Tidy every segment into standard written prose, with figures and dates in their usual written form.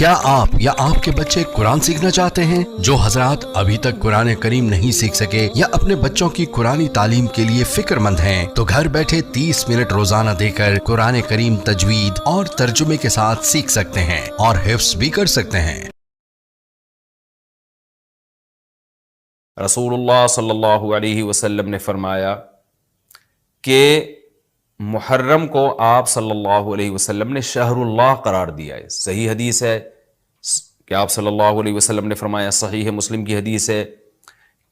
کیا آپ یا آپ کے بچے قرآن سیکھنا چاہتے ہیں؟ جو حضرات ابھی تک قرآن کریم نہیں سیکھ سکے یا اپنے بچوں کی قرآنی تعلیم کے لیے فکر مند ہیں تو گھر بیٹھے 30 منٹ روزانہ دے کر قرآن کریم تجوید اور ترجمے کے ساتھ سیکھ سکتے ہیں اور حفظ بھی کر سکتے ہیں۔ رسول اللہ صلی اللہ علیہ وسلم نے فرمایا کہ محرم کو آپ صلی اللہ علیہ وسلم نے شہر اللہ قرار دیا ہے۔ صحیح حدیث ہے کہ آپ صلی اللہ علیہ وسلم نے فرمایا، صحیح مسلم کی حدیث ہے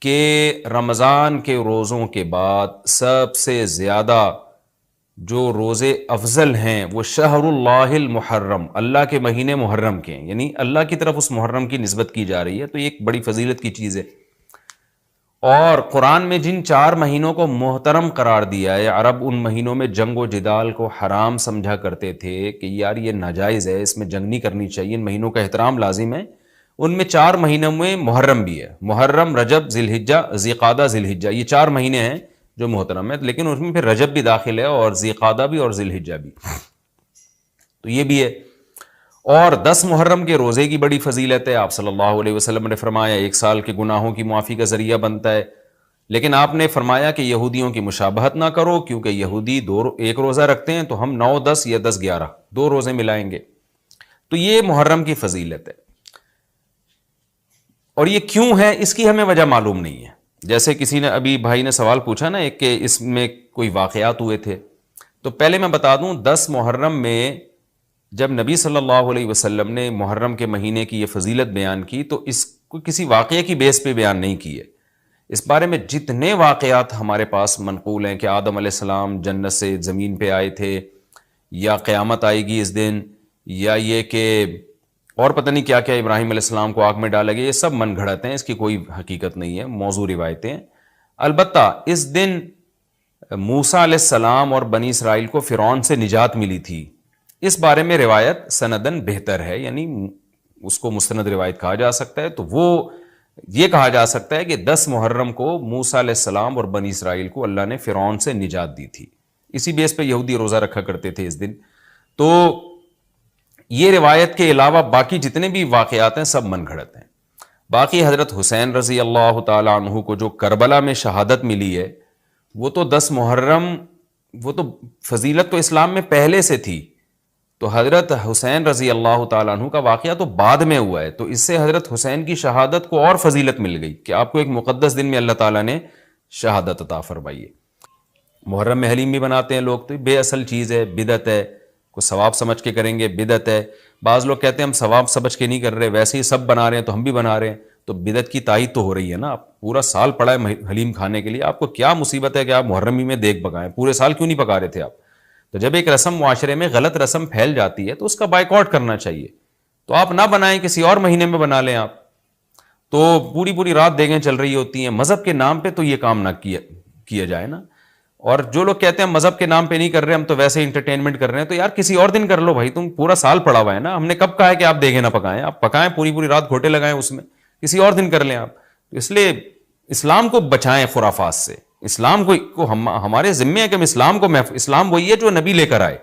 کہ رمضان کے روزوں کے بعد سب سے زیادہ جو روزے افضل ہیں وہ شہر اللہ المحرم، اللہ کے مہینے محرم کے ہیں، یعنی اللہ کی طرف اس محرم کی نسبت کی جا رہی ہے، تو یہ ایک بڑی فضیلت کی چیز ہے۔ اور قرآن میں جن 4 مہینوں کو محترم قرار دیا ہے، عرب ان مہینوں میں جنگ و جدال کو حرام سمجھا کرتے تھے کہ یار یہ ناجائز ہے، اس میں جنگ نہیں کرنی چاہیے، ان مہینوں کا احترام لازم ہے۔ ان میں 4 مہینوں میں محرم بھی ہے، محرم، رجب، ذی الحجہ، ذی قعدہ، ذی الحجہ، یہ 4 مہینے ہیں جو محترم ہیں، لیکن اس میں پھر رجب بھی داخل ہے اور ذی قعدہ بھی اور ذی الحجہ بھی، تو یہ بھی ہے۔ اور 10 محرم کے روزے کی بڑی فضیلت ہے، آپ صلی اللہ علیہ وسلم نے فرمایا 1 سال کے گناہوں کی معافی کا ذریعہ بنتا ہے، لیکن آپ نے فرمایا کہ یہودیوں کی مشابہت نہ کرو، کیونکہ یہودی 1 روزہ رکھتے ہیں تو ہم 9، 10 یا 10، 11 2 روزے ملائیں گے، تو یہ محرم کی فضیلت ہے۔ اور یہ کیوں ہے اس کی ہمیں وجہ معلوم نہیں ہے۔ جیسے کسی نے ابھی بھائی نے سوال پوچھا نا کہ اس میں کوئی واقعات ہوئے تھے، تو پہلے میں بتا دوں 10 محرم میں جب نبی صلی اللہ علیہ وسلم نے محرم کے مہینے کی یہ فضیلت بیان کی تو اس کو کسی واقعے کی بیس پہ بیان نہیں کی ہے۔ اس بارے میں جتنے واقعات ہمارے پاس منقول ہیں کہ آدم علیہ السلام جنت سے زمین پہ آئے تھے، یا قیامت آئے گی اس دن، یا یہ کہ اور پتہ نہیں کیا کیا، ابراہیم علیہ السلام کو آگ میں ڈالا گیا، یہ سب من گھڑت ہیں، اس کی کوئی حقیقت نہیں ہے، موضوع روایتیں ہیں۔ البتہ اس دن موسیٰ علیہ السلام اور بنی اسرائیل کو فرعون سے نجات ملی تھی، اس بارے میں روایت سندن بہتر ہے، یعنی اس کو مستند روایت کہا جا سکتا ہے۔ تو وہ یہ کہا جا سکتا ہے کہ 10 محرم کو موسیٰ علیہ السلام اور بنی اسرائیل کو اللہ نے فرعون سے نجات دی تھی، اسی بیس پہ یہودی روزہ رکھا کرتے تھے اس دن۔ تو یہ روایت کے علاوہ باقی جتنے بھی واقعات ہیں سب من گھڑت ہیں۔ باقی حضرت حسین رضی اللہ تعالی عنہ کو جو کربلا میں شہادت ملی ہے، وہ تو 10 محرم، وہ تو فضیلت تو اسلام میں پہلے سے تھی، تو حضرت حسین رضی اللہ تعالیٰ عنہ کا واقعہ تو بعد میں ہوا ہے، تو اس سے حضرت حسین کی شہادت کو اور فضیلت مل گئی کہ آپ کو ایک مقدس دن میں اللہ تعالیٰ نے شہادت عطا فرمائی ہے۔ محرم میں حلیم بھی بناتے ہیں لوگ، تو بے اصل چیز ہے، بدعت ہے، کوئی ثواب سمجھ کے کریں گے بدعت ہے۔ بعض لوگ کہتے ہیں ہم ثواب سمجھ کے نہیں کر رہے، ویسے ہی سب بنا رہے ہیں تو ہم بھی بنا رہے ہیں، تو بدعت کی تائید تو ہو رہی ہے نا۔ آپ پورا سال پڑا ہے حلیم کھانے کے لیے، آپ کو کیا مصیبت ہے کہ آپ محرم ہی میں دیگ پکائیں؟ پورے سال کیوں نہیں پکا رہے تھے آپ؟ تو جب ایک رسم معاشرے میں غلط رسم پھیل جاتی ہے تو اس کا بائیکاٹ کرنا چاہیے، تو آپ نہ بنائیں، کسی اور مہینے میں بنا لیں آپ۔ تو پوری رات دیگیں چل رہی ہوتی ہیں، مذہب کے نام پہ تو یہ کام نہ کیا جائے نا۔ اور جو لوگ کہتے ہیں مذہب کے نام پہ نہیں کر رہے، ہم تو ویسے انٹرٹینمنٹ کر رہے ہیں، تو یار کسی اور دن کر لو بھائی، تم پورا سال پڑا ہوا ہے نا، ہم نے کب کہا ہے کہ آپ دیگیں نہ پکائیں؟ آپ پکائیں، پوری رات گھوٹے لگائیں اس میں، کسی اور دن کر لیں آپ۔ اس لیے اسلام کو بچائیں خرافات سے، اسلام کو ہمارے ذمے ہے کہ ہم اسلام کو اسلام وہی ہے جو نبی لے کر آئے،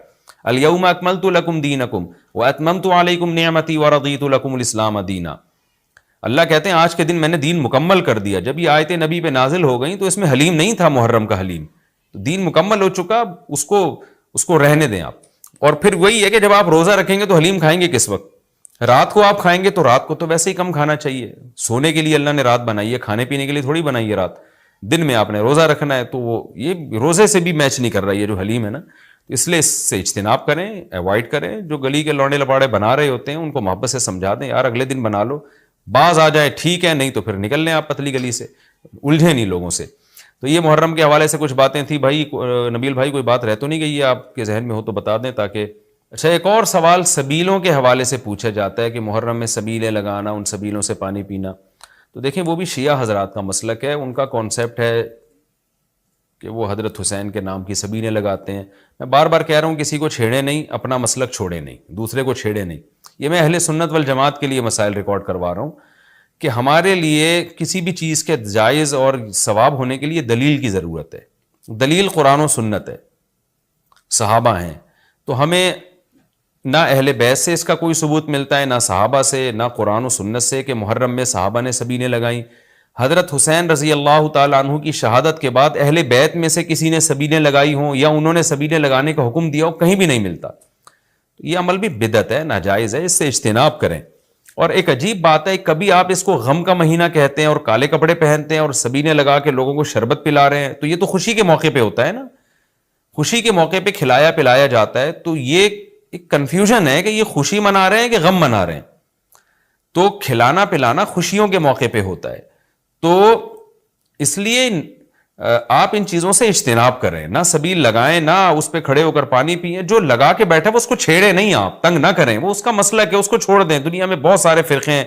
الیوم اکملت لکم دینکم واتممت علیکم نعمتی ورضیت لکم الاسلام دینا۔ اللہ کہتے ہیں آج کے دن میں نے دین مکمل کر دیا۔ جب یہ آیتیں نبی پہ نازل ہو گئیں تو اس میں حلیم نہیں تھا، محرم کا حلیم، تو دین مکمل ہو چکا، اس کو رہنے دیں آپ۔ اور پھر وہی ہے کہ جب آپ روزہ رکھیں گے تو حلیم کھائیں گے کس وقت؟ رات کو آپ کھائیں گے تو رات کو تو ویسے ہی کم کھانا چاہیے، سونے کے لیے اللہ نے رات بنائی ہے، کھانے پینے کے لیے تھوڑی بنائی ہے رات، دن میں آپ نے روزہ رکھنا ہے، تو وہ یہ روزے سے بھی میچ نہیں کر رہا یہ جو حلیم ہے نا، اس لیے اس سے اجتناب کریں، ایوائڈ کریں۔ جو گلی کے لوڑے لپاڑے بنا رہے ہوتے ہیں ان کو محبت سے سمجھا دیں، یار اگلے دن بنا لو، باز آ جائے ٹھیک ہے، نہیں تو پھر نکل لیں آپ پتلی گلی سے، الجھے نہیں لوگوں سے۔ تو یہ محرم کے حوالے سے کچھ باتیں تھیں۔ بھائی نبیل بھائی کوئی بات رہ تو نہیں گئی ہے آپ کے ذہن میں ہو تو بتا دیں تاکہ۔ اچھا، ایک اور سوال سبیلوں کے حوالے سے پوچھا جاتا ہے کہ محرم میں سبیلیں لگانا، ان سبیلوں سے پانی پینا، تو دیکھیں وہ بھی شیعہ حضرات کا مسلک ہے، ان کا کانسیپٹ ہے کہ وہ حضرت حسین کے نام کی سبیلیں لگاتے ہیں۔ میں بار بار کہہ رہا ہوں کسی کو چھیڑے نہیں، اپنا مسلک چھوڑے نہیں، دوسرے کو چھیڑے نہیں۔ یہ میں اہل سنت والجماعت کے لیے مسائل ریکارڈ کروا رہا ہوں کہ ہمارے لیے کسی بھی چیز کے جائز اور ثواب ہونے کے لیے دلیل کی ضرورت ہے۔ دلیل قرآن و سنت ہے، صحابہ ہیں، تو ہمیں نہ اہل بیت سے اس کا کوئی ثبوت ملتا ہے، نہ صحابہ سے، نہ قرآن و سنت سے کہ محرم میں صحابہ نے سبیلیں لگائیں۔ حضرت حسین رضی اللہ تعالیٰ عنہ کی شہادت کے بعد اہل بیت میں سے کسی نے سبیلیں لگائی ہوں یا انہوں نے سبیلیں لگانے کا حکم دیا ہو، کہیں بھی نہیں ملتا۔ یہ عمل بھی بدعت ہے، ناجائز ہے، اس سے اجتناب کریں۔ اور ایک عجیب بات ہے، کبھی آپ اس کو غم کا مہینہ کہتے ہیں اور کالے کپڑے پہنتے ہیں اور سبیلیں لگا کے لوگوں کو شربت پلا رہے ہیں، تو یہ تو خوشی کے موقع پہ ہوتا ہے نا، خوشی کے موقع پہ کھلایا پلایا جاتا ہے، تو یہ ایک کنفیوژن ہے کہ یہ خوشی منا رہے ہیں کہ غم منا رہے ہیں۔ تو کھلانا پلانا خوشیوں کے موقع پہ ہوتا ہے، تو اس لیے آپ ان چیزوں سے اجتناب کریں، نہ سبیل لگائیں، نہ اس پہ کھڑے ہو کر پانی پئیں۔ جو لگا کے بیٹھا وہ اس کو چھیڑے نہیں، آپ تنگ نہ کریں، وہ اس کا مسلک ہے، اس کو چھوڑ دیں۔ دنیا میں بہت سارے فرقے ہیں،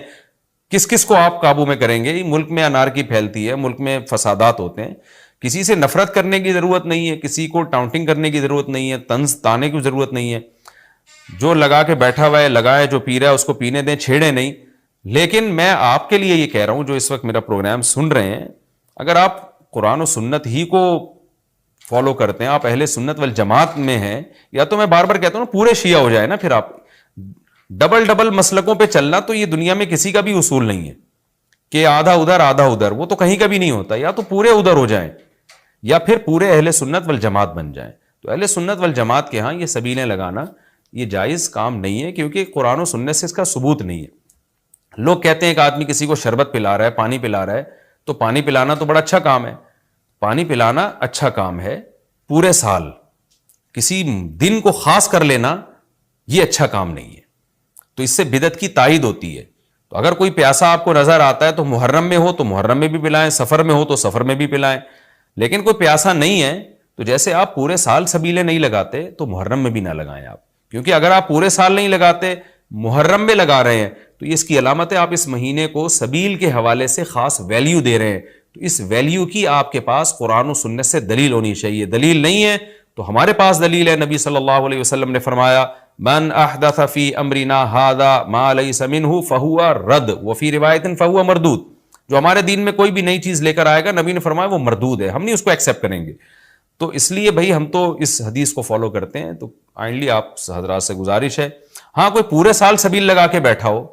کس کس کو آپ قابو میں کریں گے؟ ملک میں انارکی پھیلتی ہے، ملک میں فسادات ہوتے ہیں، کسی سے نفرت کرنے کی ضرورت نہیں ہے، کسی کو ٹاؤنٹنگ کرنے کی ضرورت نہیں ہے، طنز تانے کی ضرورت نہیں ہے۔ جو لگا کے بیٹھا ہوا ہے لگائے، جو پی رہا ہے اس کو پینے دیں، چھیڑے نہیں۔ لیکن میں آپ کے لیے یہ کہہ رہا ہوں جو اس وقت میرا پروگرام سن رہے ہیں، اگر آپ قرآن و سنت ہی کو فالو کرتے ہیں، آپ اہل سنت والجماعت میں ہیں، یا تو میں بار بار کہتا ہوں نا پورے شیعہ ہو جائے نا، پھر آپ ڈبل مسلکوں پہ چلنا تو یہ دنیا میں کسی کا بھی اصول نہیں ہے کہ آدھا ادھر آدھا ادھر، وہ تو کہیں کا بھی نہیں ہوتا۔ یا تو پورے ادھر ہو جائیں یا پھر پورے اہل سنت والجماعت بن جائیں۔ تو اہل سنت والجماعت کے ہاں یہ سبیلیں لگانا یہ جائز کام نہیں ہے، کیونکہ قرآن و سنت سے اس کا ثبوت نہیں ہے۔ لوگ کہتے ہیں کہ آدمی کسی کو شربت پلا رہا ہے، پانی پلا رہا ہے، تو پانی پلانا تو بڑا اچھا کام ہے۔ پانی پلانا اچھا کام ہے، پورے سال کسی دن کو خاص کر لینا یہ اچھا کام نہیں ہے، تو اس سے بدعت کی تائید ہوتی ہے۔ تو اگر کوئی پیاسا آپ کو نظر آتا ہے تو محرم میں ہو تو محرم میں بھی پلائیں، سفر میں ہو تو سفر میں بھی پلائیں۔ لیکن کوئی پیاسا نہیں ہے تو جیسے آپ پورے سال سبیلیں نہیں لگاتے تو محرم میں بھی نہ لگائیں آپ، کیونکہ اگر آپ پورے سال نہیں لگاتے محرم میں لگا رہے ہیں تو اس کی علامت ہے آپ اس مہینے کو سبیل کے حوالے سے خاص ویلیو دے رہے ہیں۔ تو اس ویلیو کی آپ کے پاس قرآن و سنت سے دلیل ہونی چاہیے۔ دلیل نہیں ہے تو ہمارے پاس دلیل ہے، نبی صلی اللہ علیہ وسلم نے فرمایا من احدث فی امرنا ھذا ما لیس منہ فہو رد وفی روایت فہو مردود۔ جو ہمارے دین میں کوئی بھی نئی چیز لے کر آئے گا، نبی نے فرمایا وہ مردود ہے، ہم نہیں اس کو ایکسیپٹ کریں گے۔ تو اس لیے بھائی ہم تو اس حدیث کو فالو کرتے ہیں، تو کائنڈلی آپ حضرات سے گزارش ہے، ہاں کوئی پورے سال سبیل لگا کے بیٹھا ہو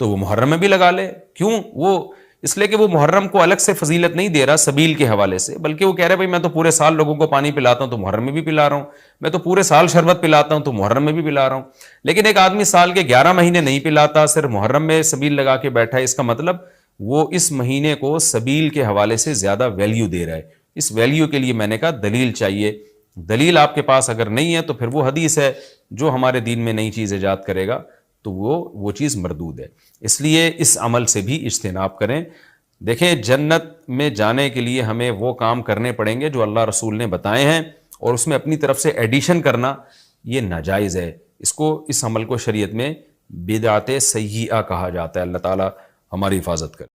تو وہ محرم میں بھی لگا لے۔ کیوں؟ وہ اس لیے کہ وہ محرم کو الگ سے فضیلت نہیں دے رہا سبیل کے حوالے سے، بلکہ وہ کہہ رہے بھائی میں تو پورے سال لوگوں کو پانی پلاتا ہوں تو محرم میں بھی پلا رہا ہوں، میں تو پورے سال شربت پلاتا ہوں تو محرم میں بھی پلا رہا ہوں۔ لیکن ایک آدمی سال کے 11 مہینے نہیں پلاتا، صرف محرم میں سبیل لگا کے بیٹھا ہے، اس کا مطلب وہ اس مہینے کو سبیل کے حوالے سے زیادہ ویلیو دے رہا ہے۔ اس ویلیو کے لیے میں نے کہا دلیل چاہیے۔ دلیل آپ کے پاس اگر نہیں ہے تو پھر وہ حدیث ہے جو ہمارے دین میں نئی چیز ایجاد کرے گا تو وہ چیز مردود ہے۔ اس لیے اس عمل سے بھی اجتناب کریں۔ دیکھیں جنت میں جانے کے لیے ہمیں وہ کام کرنے پڑیں گے جو اللہ رسول نے بتائے ہیں، اور اس میں اپنی طرف سے ایڈیشن کرنا یہ ناجائز ہے۔ اس عمل کو شریعت میں بدعت سیئہ کہا جاتا ہے۔ اللہ تعالی ہماری حفاظت کرے۔